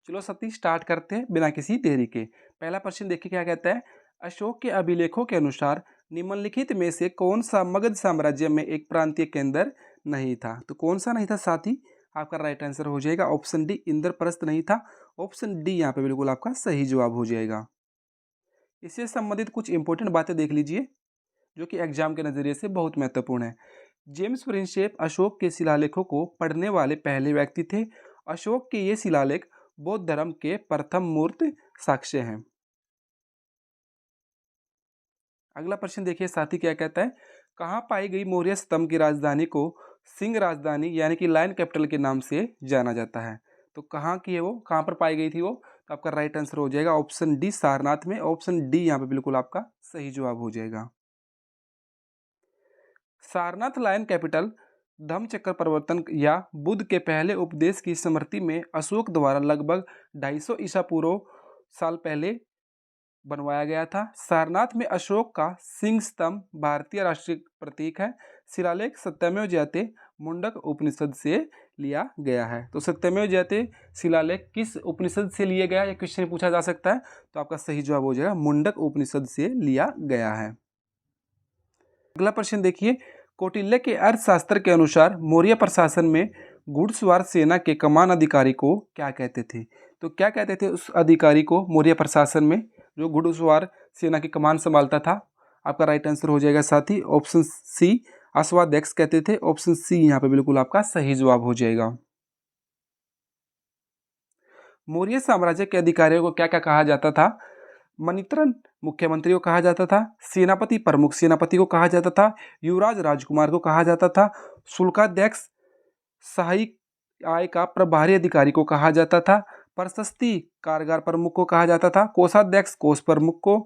चलो साथी स्टार्ट करते हैं बिना किसी देरी के। पहला प्रश्न देखिए क्या कहता है। अशोक के अभिलेखों के अनुसार निम्नलिखित में से कौन सा मगध साम्राज्य में एक प्रांतीय केंद्र नहीं था। तो कौन सा नहीं था साथी, आपका राइट आंसर हो जाएगा ऑप्शन डी, इंद्रप्रस्थ नहीं था। ऑप्शन डी यहाँ पे बिल्कुल आपका सही जवाब हो जाएगा। इससे संबंधित कुछ इंपॉर्टेंट बातें देख लीजिए जो कि एग्जाम के नज़रिए से बहुत महत्वपूर्ण है। जेम्स प्रिंसेप अशोक के शिलालेखों को पढ़ने वाले पहले व्यक्ति थे। अशोक के ये शिलालेख बौद्ध धर्म के प्रथम मूर्त साक्ष्य हैं। अगला प्रश्न देखिए साथी क्या कहता है। कहाँ पाई गई मौर्य स्तंभ की राजधानी को सिंह राजधानी यानी कि लायन कैपिटल के नाम से जाना जाता है। तो कहाँ की है वो, कहाँ पर पाई गई थी वो, तो आपका राइट आंसर हो जाएगा ऑप्शन डी, सारनाथ में। ऑप्शन डी यहाँ पे बिल्कुल आपका सही जवाब हो जाएगा। सारनाथ लायन कैपिटल धम्मचक्र प्रवर्तन या बुद्ध के पहले उपदेश की स्मृति में अशोक द्वारा लगभग 250 ईसा पूर्व साल पहले बनवाया गया था। सारनाथ में अशोक का सिंह स्तंभ भारतीय राष्ट्रीय प्रतीक है। शिलालेख सत्यमेव जयते मुंडक उपनिषद से लिया गया है। तो सत्यमेव जयते शिलालेख किस उपनिषद से लिया गया, यह क्वेश्चन पूछा जा सकता है। तो आपका सही जवाब हो जाएगा मुंडक उपनिषद से लिया गया है। अगला प्रश्न देखिए। कौटिल्य के अर्थशास्त्र के अनुसार मौर्य प्रशासन में घुड़सवार सेना के कमान अधिकारी को क्या कहते थे। तो क्या कहते थे उस अधिकारी को मौर्य प्रशासन में जो घुड़सवार सेना की कमान संभालता था। आपका राइट आंसर हो जाएगा साथी ऑप्शन सी, अश्वाध्यक्ष कहते थे। ऑप्शन सी यहाँ पे बिल्कुल आपका सही जवाब हो जाएगा। मौर्य साम्राज्य के अधिकारियों को क्या क्या कहा जाता था। मनित्रन मुख्यमंत्री को कहा जाता था। सेनापति प्रमुख सेनापति को कहा जाता था। युवराज राजकुमार को कहा जाता था। शुल्काध्यक्ष सहायक आय का प्रभारी अधिकारी को कहा जाता था। प्रशस्ति कारगार प्रमुख को कहा जाता था। कोषाध्यक्ष कोष प्रमुख को।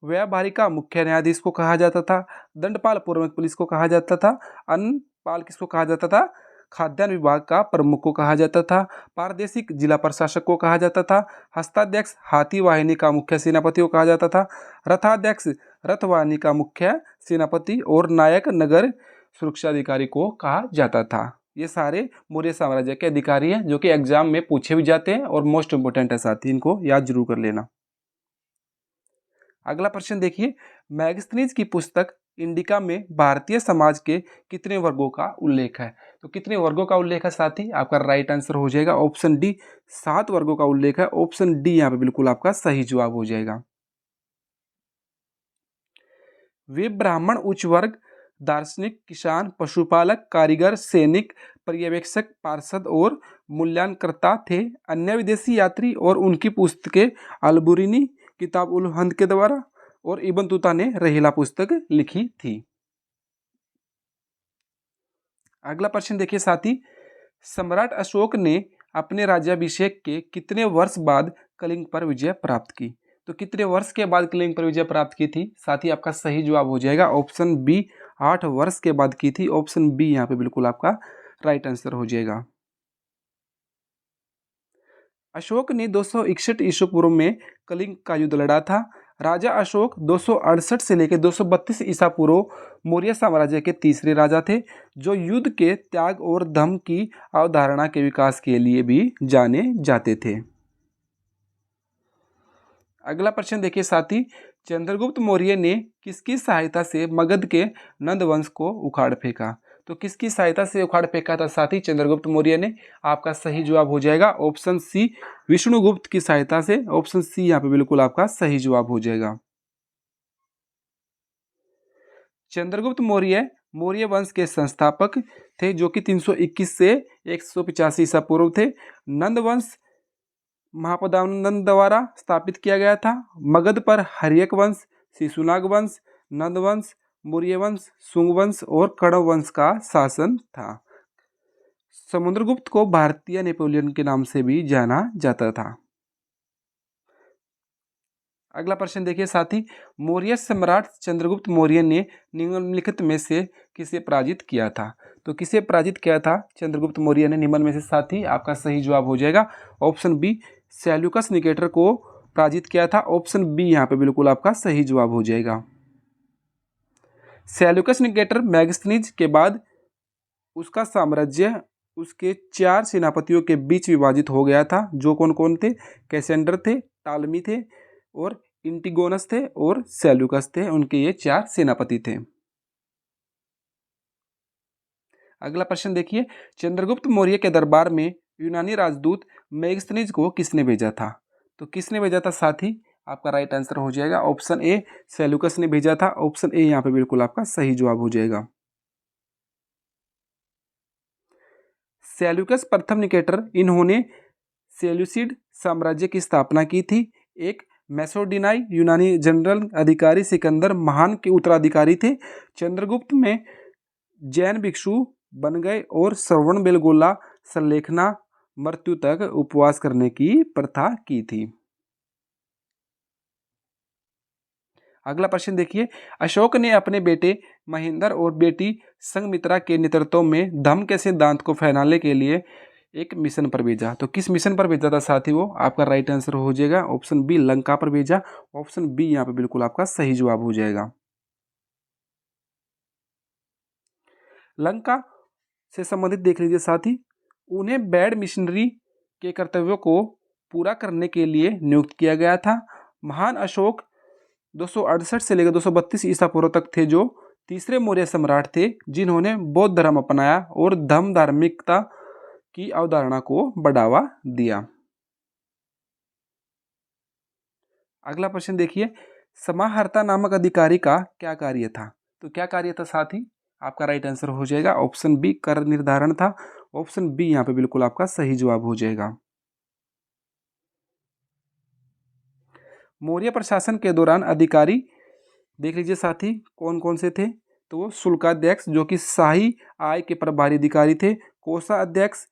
व्यावहारिका मुख्य न्यायाधीश को कहा जाता था। दंडपाल पूर्व पुलिस को कहा जाता था। अन्नपाल किसको कहा जाता था, खाद्यान्न विभाग का प्रमुख को कहा जाता था। प्रादेशिक जिला प्रशासक को कहा जाता था। हस्ताध्यक्ष हाथी वाहिनी का मुख्य सेनापति को कहा जाता था। रथाध्यक्ष रथवाहिनी का मुख्य सेनापति और नायक नगर सुरक्षा अधिकारी को कहा जाता था। ये सारे मौर्य साम्राज्य के अधिकारी हैं जो कि एग्जाम में पूछे भी जाते हैं और मोस्ट इंपोर्टेंट है साथी, इनको याद जरूर कर लेना। अगला प्रश्न देखिए। मैगस्थनीज की पुस्तक इंडिका में भारतीय समाज के कितने वर्गों का उल्लेख है। तो कितने वर्गों का उल्लेख है साथी, आपका राइट आंसर हो जाएगा ऑप्शन डी, 7 वर्गों का उल्लेख है। ऑप्शन डी यहाँ पे बिल्कुल आपका सही जवाब हो जाएगा। वे ब्राह्मण उच्च वर्ग, दार्शनिक, किसान, पशुपालक, कारीगर, सैनिक, पर्यवेक्षक, पार्षद और मूल्यांकनकर्ता थे। अन्य विदेशी यात्री और उनकी पुस्तकें अलबुरिनी, किताब उल हिंद के द्वारा और इब्न तुता ने रहीला पुस्तक लिखी थी। अगला प्रश्न देखिए साथी। सम्राट अशोक ने अपने राज्याभिषेक के कितने वर्ष बाद कलिंग पर विजय प्राप्त की। तो कितने वर्ष के बाद कलिंग पर विजय प्राप्त की थी साथी, आपका सही जवाब हो जाएगा ऑप्शन बी, 8 वर्ष के बाद की थी। ऑप्शन बी यहाँ पे बिल्कुल आपका राइट आंसर हो जाएगा। अशोक ने 261 ईसा पूर्व में कलिंग का युद्ध लड़ा था। राजा अशोक 268 से लेकर 232 ईसा पूर्व मौर्य साम्राज्य के तीसरे राजा थे जो युद्ध के त्याग और दम की अवधारणा के विकास के लिए भी जाने जाते थे। अगला प्रश्न देखिए साथी। चंद्रगुप्त मौर्य ने किसकी सहायता से मगध के नंद वंश को उखाड़ फेंका। तो किसकी सहायता से उखाड़ फेंका था साथी चंद्रगुप्त मौर्य ने, आपका सही जवाब हो जाएगा ऑप्शन सी, विष्णुगुप्त की सहायता से। ऑप्शन सी यहाँ पे बिल्कुल आपका सही जवाब हो जाएगा। चंद्रगुप्त मौर्य मौर्य वंश के संस्थापक थे जो कि 321 से 185 ईसा पूर्व थे। नंद वंश महापदानंद द्वारा स्थापित किया गया था। मगध पर हर्यक वंश, शिशुनाग वंश, नंद वंश, मौर्य वंश, शुंग वंश और कण्व वंश का शासन था। समुद्रगुप्त को भारतीय नेपोलियन के नाम से भी जाना जाता था। अगला प्रश्न देखिए साथी। मौर्य सम्राट चंद्रगुप्त मौर्य ने निम्नलिखित में से किसे पराजित किया था। तो किसे पराजित किया था चंद्रगुप्त मौर्य ने निम्न में से साथी, आपका सही जवाब हो जाएगा ऑप्शन बी, सेल्यूकस निकेटर को पराजित किया था। ऑप्शन बी यहाँ पे बिल्कुल आपका सही जवाब हो जाएगा। सेल्यूकस निकेटर मैगस्थनीज के बाद उसका साम्राज्य उसके 4 सेनापतियों के बीच विभाजित हो गया था, जो कौन कौन थे? कैसेंडर थे, टालमी थे और इंटिगोनस थे और सेल्यूकस थे। उनके ये 4 सेनापति थे। अगला प्रश्न देखिए, चंद्रगुप्त मौर्य के दरबार में यूनानी राजदूत मेगस्थनीज को किसने भेजा था? तो किसने भेजा था साथी? आपका राइट आंसर हो जाएगा ऑप्शन ए, सेल्यूकस ने भेजा था। ऑप्शन ए यहाँ पे बिल्कुल आपका सही जवाब हो जाएगा। सेल्यूकस प्रथम निकेटर, इन्होंने सेल्यूसिड साम्राज्य की स्थापना की थी। एक मैसोडिनाई यूनानी जनरल अधिकारी सिकंदर महान के उत्तराधिकारी थे। चंद्रगुप्त में जैन भिक्षु बन गए और श्रवण बेलगोला संलेखना मृत्यु तक उपवास करने की प्रथा की थी। अगला प्रश्न देखिए, अशोक ने अपने बेटे महेंद्र और बेटी संघमित्रा के नेतृत्व में धम्म के सिद्धांत को फैलाने के लिए एक मिशन पर भेजा। तो किस मिशन पर भेजा था साथी वो? आपका राइट आंसर हो जाएगा ऑप्शन बी, लंका पर भेजा। ऑप्शन बी यहाँ पे बिल्कुल आपका सही जवाब हो जाएगा। लंका से संबंधित देख लीजिए साथी, उन्हें बैड मिशनरी के कर्तव्यों को पूरा करने के लिए नियुक्त किया गया था। महान अशोक 268 से लेकर 232 ईसा पूर्व तक थे, जो तीसरे मौर्य सम्राट थे जिन्होंने बौद्ध धर्म अपनाया और धम्म धार्मिकता की अवधारणा को बढ़ावा दिया। अगला प्रश्न देखिए, समाहर्ता नामक अधिकारी का क्या कार्य था? तो क्या कार्य था साथी? आपका राइट आंसर हो जाएगा ऑप्शन बी, कर निर्धारण था। ऑप्शन बी यहाँ पे बिल्कुल आपका सही जवाब हो जाएगा। मौर्य प्रशासन के दौरान अधिकारी देख लीजिए साथी, कौन कौन से थे? तो वो शुल्काध्यक्ष, जो कि शाही आय के प्रभारी अधिकारी थे। कोषाध्यक्ष,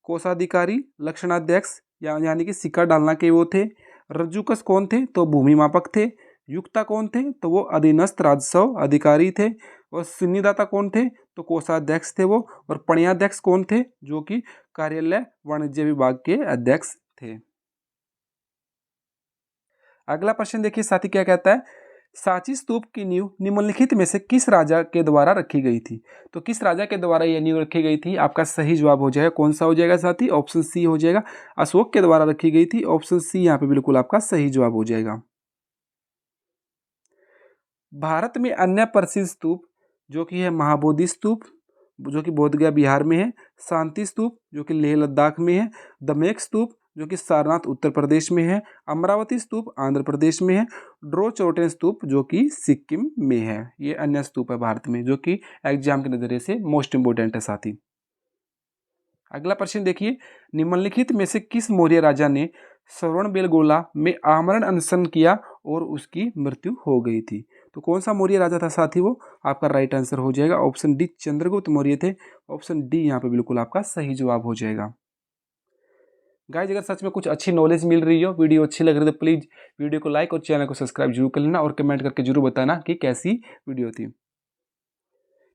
कोषाधिकारी, लक्षणाध्यक्ष यानी कि सिक्का डालना के वो थे। रज्जुकस कौन थे? तो भूमि मापक थे। युक्ता कौन थे? तो वो अधीनस्थ राजस्व अधिकारी थे। और सिन्निदाता कौन थे? तो कोषाध्यक्ष थे वो। और पणियाध्यक्ष कौन थे? जो कि कार्यालय वाणिज्य विभाग के अध्यक्ष थे। अगला प्रश्न देखिए साथी, क्या कहता है? सांची स्तूप की नींव निम्नलिखित में से किस राजा के द्वारा रखी गई थी? तो किस राजा के द्वारा यह नींव रखी गई थी? आपका सही जवाब हो जाएगा, कौन सा हो जाएगा साथी? ऑप्शन सी हो जाएगा, अशोक के द्वारा रखी गई थी। ऑप्शन सी यहाँ पे बिल्कुल आपका सही जवाब हो जाएगा। भारत में अन्य प्रसिद्ध स्तूप जो कि है महाबोधि स्तूप, जो कि बोधगया बिहार में है। शांति स्तूप, जो कि लेह लद्दाख में है। दमेक स्तूप, जो कि सारनाथ उत्तर प्रदेश में है। अमरावती स्तूप आंध्र प्रदेश में है। ड्रोचोटेन स्तूप, जो कि सिक्किम में है। ये अन्य स्तूप है भारत में, जो कि एग्जाम के नजरिए से मोस्ट इंपोर्टेंट है साथी। अगला प्रश्न देखिए, निम्नलिखित में से किस मौर्य राजा ने श्रवण बेलगोला में आमरण अनशन किया और उसकी मृत्यु हो गई थी? तो कौन सा मौर्य राजा था साथी वो? आपका राइट आंसर हो जाएगा ऑप्शन डी, चंद्रगुप्त मौर्य थे। ऑप्शन डी यहाँ पे बिल्कुल आपका सही जवाब हो जाएगा। गाइज, अगर सच में कुछ अच्छी नॉलेज मिल रही हो, वीडियो अच्छी लग रही है, तो प्लीज वीडियो को लाइक और चैनल को सब्सक्राइब जरूर कर लेना और कमेंट करके जरूर बताना कि कैसी वीडियो थी।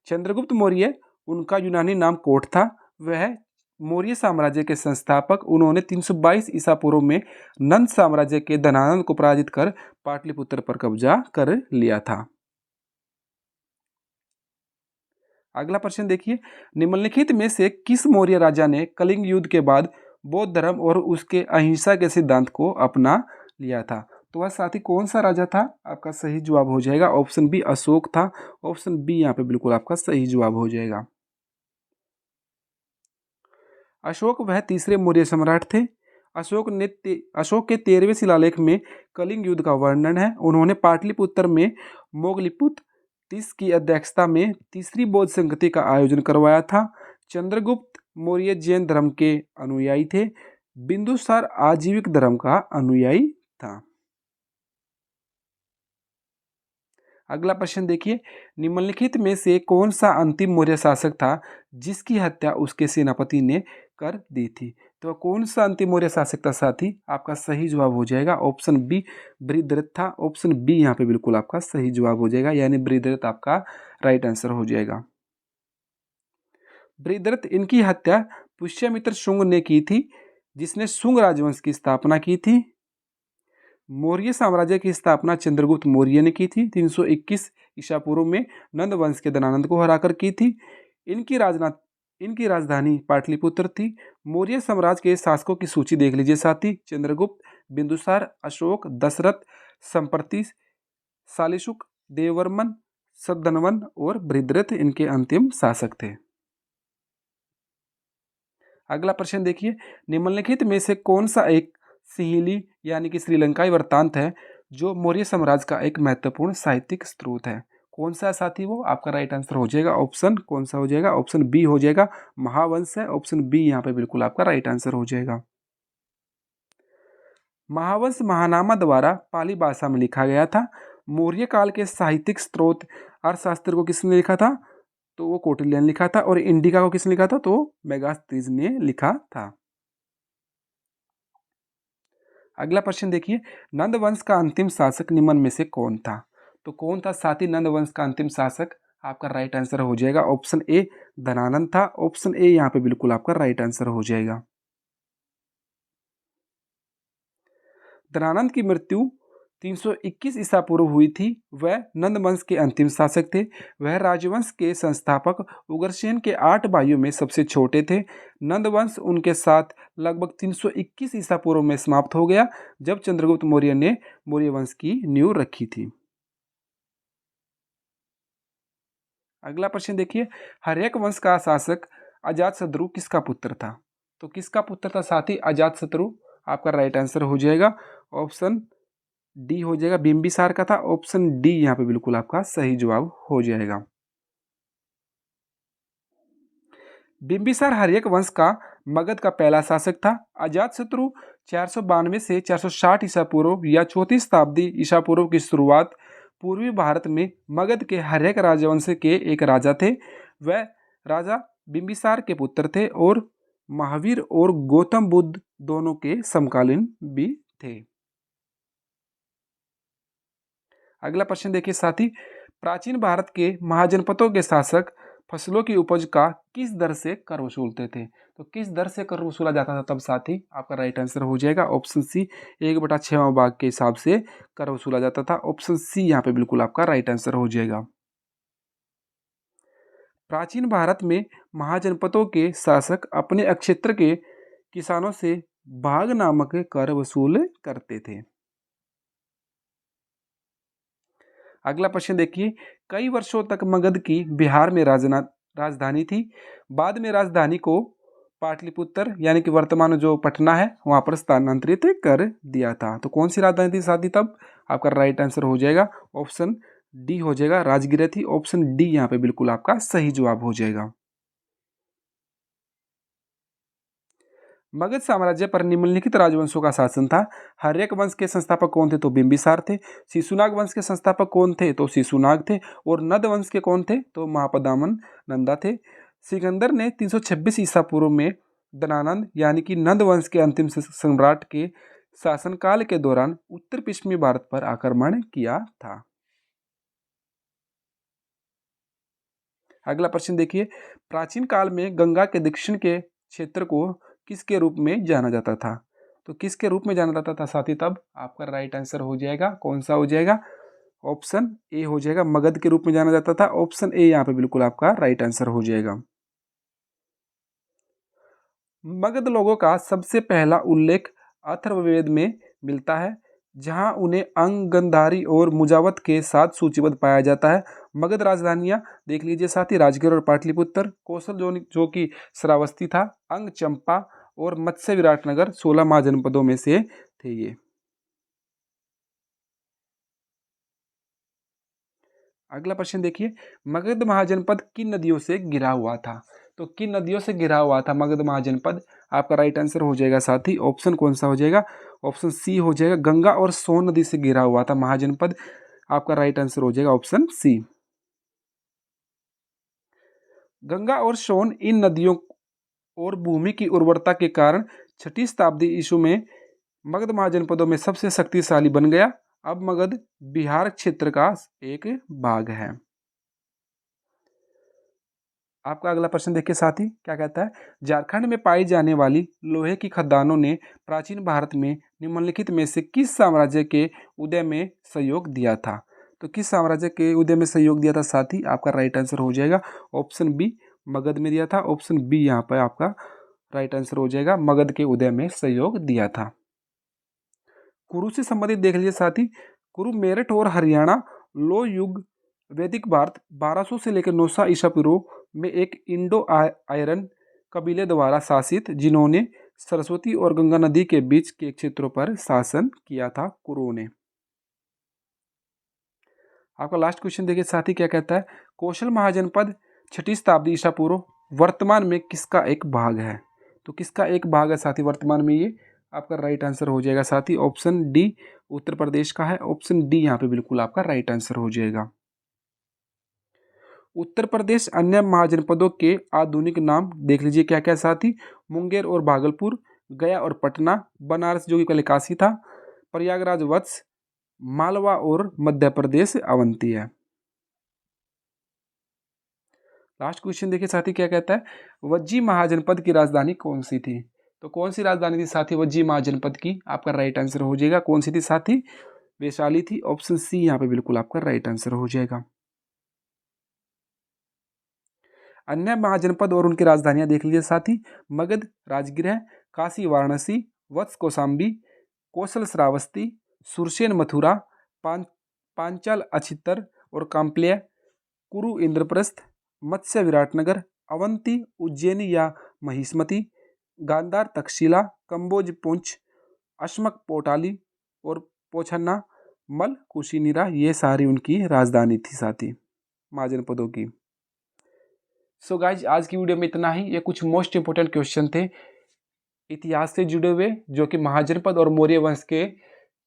चंद्रगुप्त मौर्य, उनका यूनानी नाम कोट था। वह मौर्य साम्राज्य के संस्थापक। उन्होंने 322 ईसा पूर्व में नंद साम्राज्य के धनानंद को पराजित कर पाटलिपुत्र पर कब्जा कर लिया था। अगला प्रश्न देखिए, निम्नलिखित में से किस मौर्य राजा ने कलिंग युद्ध के बाद बौद्ध धर्म और उसके अहिंसा के सिद्धांत को अपना लिया था? तो वह साथी कौन सा राजा था? आपका सही जवाब हो जाएगा ऑप्शन बी, अशोक था। ऑप्शन बी यहाँ पे बिल्कुल आपका सही जवाब हो जाएगा। अशोक वह तीसरे मौर्य सम्राट थे। अशोक के 13वें शिलालेख में कलिंग युद्ध का वर्णन है। उन्होंने पाटलिपुत्र में मोगलिपुत तीस की अध्यक्षता में तीसरी बौद्ध संगति का आयोजन करवाया था। चंद्रगुप्त मौर्य जैन धर्म के अनुयायी थे। बिंदुसार आजीविक धर्म का अनुयायी था। अगला प्रश्न देखिए, निम्नलिखित में से कौन सा अंतिम मौर्य शासक था जिसकी हत्या उसके सेनापति ने कर दी थी? तो कौन सा अंतिम मौर्य शासक था साथी? आपका सही जवाब हो जाएगा ऑप्शन बी, बृहद्रथ था। ऑप्शन बी यहाँ पे बिल्कुल आपका सही जवाब हो जाएगा, यानी बृहद्रथ आपका राइट आंसर हो जाएगा। बृहद्रथ, इनकी हत्या पुष्यमित्र शुंग ने की थी, जिसने शुंग राजवंश की स्थापना की थी। मौर्य साम्राज्य की स्थापना चंद्रगुप्त मौर्य ने की थी 321 ईसा पूर्व में नंद वंश के धनानंद को हराकर की थी। इनकी इनकी राजधानी पाटलिपुत्र थी। मौर्य साम्राज्य के शासकों की सूची देख लीजिए साथी। चंद्रगुप्त, बिंदुसार, अशोक, दशरथ, संप्रति, शालिशुक, देववर्मन, शतधन्वन और बृहद्रथ इनके अंतिम शासक थे। अगला प्रश्न देखिए, निम्नलिखित में से कौन सा एक सिंहली यानी कि श्रीलंकाई वृत्तांत है जो मौर्य साम्राज्य का एक महत्वपूर्ण साहित्यिक स्रोत है? कौन सा साथी वो? आपका राइट आंसर हो जाएगा ऑप्शन कौन सा हो जाएगा? ऑप्शन बी हो जाएगा, महावंश है। ऑप्शन बी यहाँ पे बिल्कुल आपका राइट आंसर हो जाएगा। महावंश महानामा द्वारा पाली भाषा में लिखा गया था। मौर्य काल के साहित्यिक स्रोत अर्थशास्त्र को किसने लिखा था? तो वो कौटिल्य ने लिखा था। और इंडिका को किसने लिखा था? तो मेगास्थनीज ने लिखा था। अगला प्रश्न देखिए, नंद वंश का अंतिम शासक निम्न में से कौन था? तो कौन था साथी नंद वंश का अंतिम शासक? आपका राइट आंसर हो जाएगा ऑप्शन ए, धनानंद था। ऑप्शन ए यहाँ पे बिल्कुल आपका राइट आंसर हो जाएगा। धनानंद की मृत्यु 321 ईसा पूर्व हुई थी। वह नंद वंश के अंतिम शासक थे। वह राजवंश के संस्थापक उग्रसेन के 8 भाइयों में सबसे छोटे थे। नंद वंश उनके साथ लगभग 321 ईसा पूर्व में समाप्त हो गया, जब चंद्रगुप्त मौर्य ने मौर्य वंश की नींव रखी थी। अगला प्रश्न देखिए, हर्यक वंश का शासक अजातशत्रु किसका पुत्र था? तो किसका पुत्र था साथी अजातशत्रु? आपका राइट आंसर हो जाएगा ऑप्शन डी हो जाएगा, बिंबिसार का था। ऑप्शन डी यहाँ पे बिल्कुल आपका सही जवाब हो जाएगा। बिंबिसार हर्यक वंश का मगध का पहला शासक था। अजातशत्रु 492 से 460 ईसा पूर्व या 34 शताब्दी ईसा पूर्व की शुरुआत पूर्वी भारत में मगध के हर्यक राजवंश के एक राजा थे। वह राजा बिंबिसार के पुत्र थे और महावीर और गौतम बुद्ध दोनों के समकालीन भी थे। अगला प्रश्न देखिए साथी, प्राचीन भारत के महाजनपदों के शासक फसलों की उपज का किस दर से कर वसूलते थे? तो किस दर से कर वसूला जाता था तब साथी? आपका राइट आंसर हो जाएगा ऑप्शन सी, 1/6 भाग के हिसाब से कर वसूला जाता था। ऑप्शन सी यहाँ पे बिल्कुल आपका राइट आंसर हो जाएगा। प्राचीन भारत में महाजनपदों के शासक अपने अक्षेत्र के किसानों से भाग नामक कर वसूल करते थे। अगला प्रश्न देखिए, कई वर्षों तक मगध की बिहार में राजधानी थी। बाद में राजधानी को पाटलिपुत्र यानी कि वर्तमान जो पटना है वहां पर स्थानांतरित कर दिया था। तो कौन सी राजधानी थी साथी तब? आपका राइट आंसर हो जाएगा ऑप्शन डी हो जाएगा, राजगीर थी। ऑप्शन डी यहाँ पे बिल्कुल आपका सही जवाब हो जाएगा। मगध साम्राज्य पर निम्नलिखित राजवंशों का शासन था। हर्यक वंश के संस्थापक कौन थे? तो बिंबिसार थे। शिशुनाग वंश के संस्थापक कौन थे? तो शिशुनाग थे। और नंद वंश के कौन थे? तो महापदामन नंदा थे। सिकंदर ने 326 ईसा पूर्व में धनानंद यानी कि नंद वंश के अंतिम सम्राट के शासनकाल के दौरान उत्तर पश्चिमी भारत पर आक्रमण किया था। अगला प्रश्न देखिए, प्राचीन काल में गंगा के दक्षिण के क्षेत्र को किसके रूप में जाना जाता था? तो किसके रूप में जाना जाता था साथी तब? आपका राइट आंसर हो जाएगा कौन सा हो जाएगा? ऑप्शन ए हो जाएगा, मगध के रूप में जाना जाता था। ऑप्शन ए यहाँ पे बिल्कुल आपका राइट आंसर हो जाएगा। मगध लोगों का सबसे पहला उल्लेख अथर्ववेद में मिलता है, जहां उन्हें अंग, गंधारी और मुजावत के साथ सूचीबद्ध पाया जाता है। मगध राजधानियां देख लीजिए साथी, राजगीर और पाटलिपुत्र। कौशल जो कि श्रावस्ती था। अंग, चंपा और मत्स्य विराटनगर 16 महाजनपदों में से थे ये। अगला प्रश्न देखिए, मगध महाजनपद किन नदियों से घिरा हुआ था? तो किन नदियों से घिरा हुआ था मगध महाजनपद? आपका राइट आंसर हो जाएगा साथी ऑप्शन कौन सा हो जाएगा? ऑप्शन सी हो जाएगा, गंगा और सोन नदी से घिरा हुआ था महाजनपद। आपका राइट आंसर हो जाएगा ऑप्शन सी। गंगा और सोन इन नदियों और भूमि की उर्वरता के कारण 6ठी शताब्दी ईस्वी में मगध महाजनपदों में सबसे शक्तिशाली बन गया। अब मगध बिहार क्षेत्र का एक भाग है। आपका अगला प्रश्न देखिए साथी, क्या कहता है? झारखंड में पाई जाने वाली लोहे की खदानों ने प्राचीन भारत में निम्नलिखित में से किस साम्राज्य के उदय में सहयोग दिया था? तो किस साम्राज्य के उदय में सहयोग दिया था साथी? आपका राइट आंसर हो जाएगा ऑप्शन बी, मगध में दिया था। ऑप्शन बी यहाँ पर आपका राइट आंसर हो जाएगा, मगध के उदय में सहयोग दिया था। कुरु से संबंधित देख लीजिए साथी, कुरु मेरठ और हरियाणा लोह युग वैदिक भारत 1200 से लेकर 900 ईसा पूर्व में एक इंडो आयरन कबीले द्वारा शासित, जिन्होंने सरस्वती और गंगा नदी के बीच के क्षेत्रों पर शासन किया था कुरुओं ने। आपका लास्ट क्वेश्चन देखिए साथी, क्या कहता है, कौशल महाजनपद 6ठी शताब्दी ईसा पूर्व वर्तमान में किसका एक भाग है? तो किसका एक भाग है साथी वर्तमान में, ये आपका राइट आंसर हो जाएगा साथी, ऑप्शन डी उत्तर प्रदेश का है। ऑप्शन डी यहाँ पे बिल्कुल आपका राइट आंसर हो जाएगा। उत्तर प्रदेश अन्य महाजनपदों के आधुनिक नाम देख लीजिए क्या क्या साथी, मुंगेर और भागलपुर, गया और पटना, बनारस जो कि पहले काशी था, प्रयागराज वत्स, मालवा और मध्य प्रदेश अवंती है। लास्ट क्वेश्चन देखिए साथी, क्या कहता है, वज्जी महाजनपद की राजधानी कौन सी थी? तो कौन सी राजधानी थी साथी वज्जी महाजनपद की? आपका राइट आंसर हो जाएगा, कौन सी थी साथी? वैशाली थी। ऑप्शन सी यहाँ पे बिल्कुल आपका राइट आंसर हो जाएगा। अन्य महाजनपद और उनकी राजधानियां देख लीजिए साथी, मगध राजगीर है, काशी वाराणसी, वत्स कौशाम्बी, कौशल श्रावस्ती, सुरसेन मथुरा, पांचाल अछितर और काम्प्लिय, कुरु इंद्रप्रस्थ, मत्स्य विराटनगर, अवंती उज्जैनी या महिष्मती, गांधार तक्षशिला, कंबोज पुंछ, अश्मक पोटाली और पोछन्ना मल कुशीनिरा, ये सारी उनकी राजधानी थी साथी महाजनपदों की। सो गाइज आज की वीडियो में इतना ही। ये कुछ मोस्ट इंपोर्टेंट क्वेश्चन थे इतिहास से जुड़े हुए, जो कि महाजनपद और मौर्य वंश के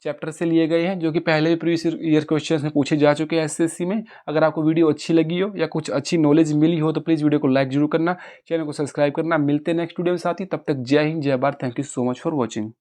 चैप्टर से लिए गए हैं, जो कि पहले भी प्रीवियस ईयर क्वेश्चंस में पूछे जा चुके हैं एसएससी में। अगर आपको वीडियो अच्छी लगी हो या कुछ अच्छी नॉलेज मिली हो तो प्लीज़ वीडियो को लाइक जरूर करना, चैनल को सब्सक्राइब करना। मिलते हैं नेक्स्ट वीडियो में साथी, तब तक जय हिंद जय Bharat. Thank you so much for watching.